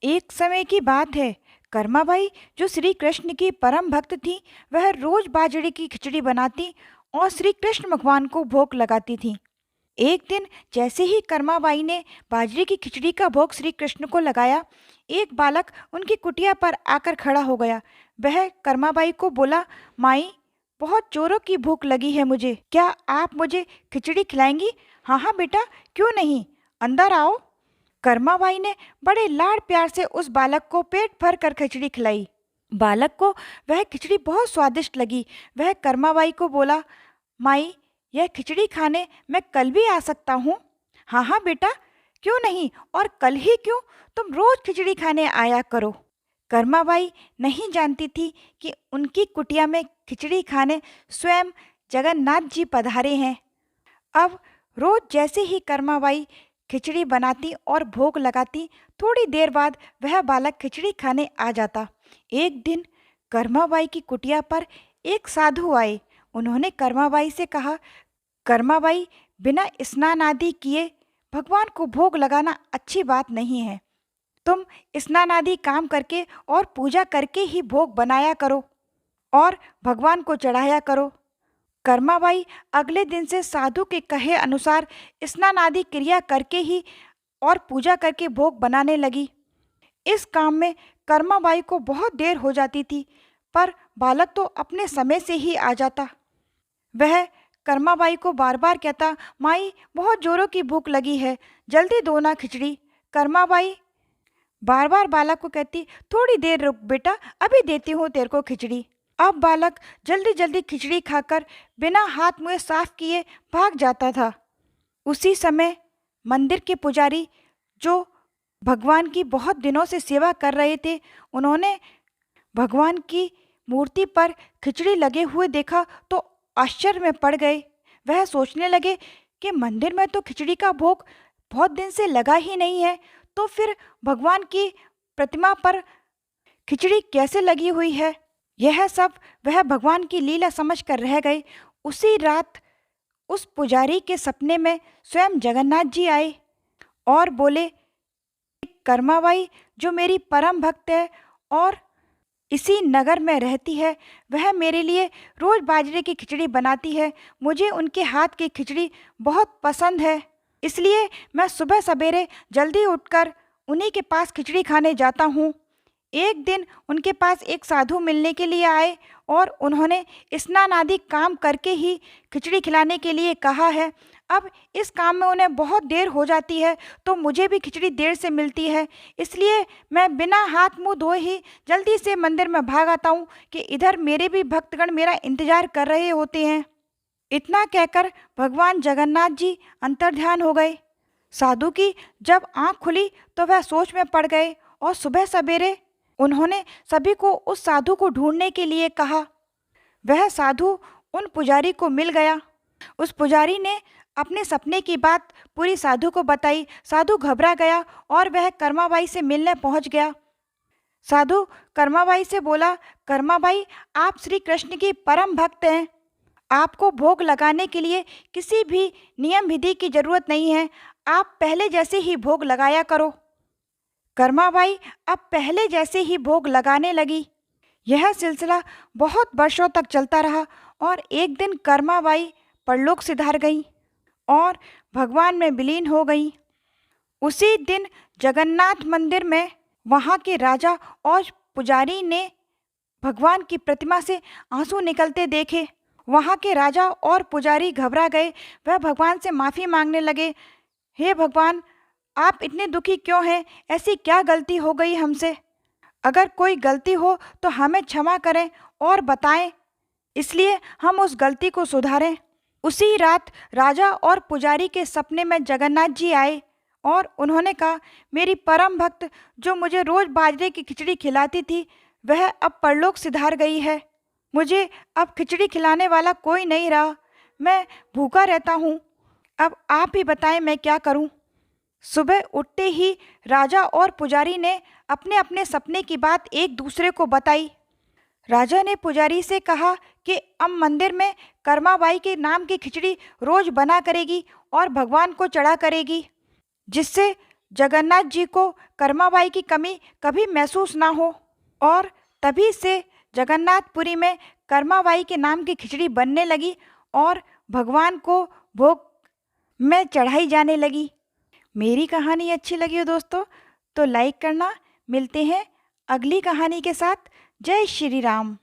एक समय की बात है। कर्माबाई, जो श्री कृष्ण की परम भक्त थी, वह रोज बाजरे की खिचड़ी बनाती और श्री कृष्ण भगवान को भोग लगाती थी। एक दिन जैसे ही कर्माबाई ने बाजरे की खिचड़ी का भोग श्री कृष्ण को लगाया, एक बालक उनकी कुटिया पर आकर खड़ा हो गया। वह कर्माबाई को बोला, माई, बहुत जोरों की भूख लगी है मुझे, क्या आप मुझे खिचड़ी खिलाएंगी? हाँ हाँ बेटा, क्यों नहीं, अंदर आओ। कर्माबाई ने बड़े लाड़ प्यार से उस बालक को पेट भर कर खिचड़ी खिलाई। बालक को वह खिचड़ी बहुत स्वादिष्ट लगी। वह कर्माबाई को बोला, माई, यह खिचड़ी खाने मैं कल भी आ सकता हूँ? हाँ हाँ बेटा, क्यों नहीं, और कल ही क्यों, तुम रोज खिचड़ी खाने आया करो। कर्माबाई नहीं जानती थी कि उनकी कुटिया में खिचड़ी खाने स्वयं जगन्नाथ जी पधारे हैं। अब रोज जैसे ही कर्माबाई खिचड़ी बनाती और भोग लगाती, थोड़ी देर बाद वह बालक खिचड़ी खाने आ जाता। एक दिन कर्माबाई की कुटिया पर एक साधु आए। उन्होंने कर्माबाई से कहा, कर्माबाई, बिना स्नान आदि किए भगवान को भोग लगाना अच्छी बात नहीं है। तुम स्नान आदि काम करके और पूजा करके ही भोग बनाया करो और भगवान को चढ़ाया करो। कर्माबाई अगले दिन से साधु के कहे अनुसार स्नान आदि क्रिया करके ही और पूजा करके भोग बनाने लगी। इस काम में कर्माबाई को बहुत देर हो जाती थी, पर बालक तो अपने समय से ही आ जाता। वह कर्माबाई को बार बार कहता, माई, बहुत जोरों की भूख लगी है, जल्दी दो ना खिचड़ी। कर्माबाई बार बार बालक को कहती, थोड़ी देर रुक बेटा, अभी देती हूँ तेरे को खिचड़ी। अब बालक जल्दी जल्दी खिचड़ी खाकर बिना हाथ मुंह साफ किए भाग जाता था। उसी समय मंदिर के पुजारी, जो भगवान की बहुत दिनों से सेवा कर रहे थे, उन्होंने भगवान की मूर्ति पर खिचड़ी लगे हुए देखा तो आश्चर्य में पड़ गए। वह सोचने लगे कि मंदिर में तो खिचड़ी का भोग बहुत दिन से लगा ही नहीं है, तो फिर भगवान की प्रतिमा पर खिचड़ी कैसे लगी हुई है। यह सब वह भगवान की लीला समझकर रह गए। उसी रात उस पुजारी के सपने में स्वयं जगन्नाथ जी आए और बोले, कर्माबाई, जो मेरी परम भक्त है और इसी नगर में रहती है, वह मेरे लिए रोज बाजरे की खिचड़ी बनाती है। मुझे उनके हाथ की खिचड़ी बहुत पसंद है, इसलिए मैं सुबह सवेरे जल्दी उठकर उन्हीं के पास खिचड़ी खाने जाता हूँ। एक दिन उनके पास एक साधु मिलने के लिए आए और उन्होंने स्नान आदि काम करके ही खिचड़ी खिलाने के लिए कहा है। अब इस काम में उन्हें बहुत देर हो जाती है, तो मुझे भी खिचड़ी देर से मिलती है, इसलिए मैं बिना हाथ मुंह धोए ही जल्दी से मंदिर में भाग आता हूँ कि इधर मेरे भी भक्तगण मेरा इंतजार कर रहे होते हैं। इतना कहकर भगवान जगन्नाथ जी अंतर्ध्यान हो गए। साधु की जब आँख खुली तो वह सोच में पड़ गए और सुबह सवेरे उन्होंने सभी को उस साधु को ढूंढने के लिए कहा। वह साधु उन पुजारी को मिल गया। उस पुजारी ने अपने सपने की बात पूरी साधु को बताई। साधु घबरा गया और वह कर्माबाई से मिलने पहुंच गया। साधु कर्माबाई से बोला, कर्माबाई, आप श्री कृष्ण की परम भक्त हैं, आपको भोग लगाने के लिए किसी भी नियम विधि की जरूरत नहीं है, आप पहले जैसे ही भोग लगाया करो। कर्माबाई अब पहले जैसे ही भोग लगाने लगी। यह सिलसिला बहुत वर्षों तक चलता रहा और एक दिन कर्माबाई परलोक सिधार गई और भगवान में विलीन हो गई। उसी दिन जगन्नाथ मंदिर में वहाँ के राजा और पुजारी ने भगवान की प्रतिमा से आंसू निकलते देखे। वहाँ के राजा और पुजारी घबरा गए। वह भगवान से माफ़ी मांगने लगे, हे भगवान, आप इतने दुखी क्यों हैं? ऐसी क्या गलती हो गई हमसे? अगर कोई गलती हो तो हमें क्षमा करें और बताएं, इसलिए हम उस गलती को सुधारें। उसी रात राजा और पुजारी के सपने में जगन्नाथ जी आए और उन्होंने कहा, मेरी परम भक्त जो मुझे रोज बाजरे की खिचड़ी खिलाती थी, वह अब परलोक सिधार गई है। मुझे अब खिचड़ी खिलाने वाला कोई नहीं रहा, मैं भूखा रहता हूँ। अब आप ही बताएं मैं क्या करूँ। सुबह उठते ही राजा और पुजारी ने अपने अपने सपने की बात एक दूसरे को बताई। राजा ने पुजारी से कहा कि अब मंदिर में कर्माबाई के नाम की खिचड़ी रोज बना करेगी और भगवान को चढ़ा करेगी, जिससे जगन्नाथ जी को कर्माबाई की कमी कभी महसूस ना हो। और तभी से जगन्नाथपुरी में कर्माबाई के नाम की खिचड़ी बनने लगी और भगवान को भोग में चढ़ाई जाने लगी। मेरी कहानी अच्छी लगी हो दोस्तों तो लाइक करना। मिलते हैं अगली कहानी के साथ। जय श्री राम।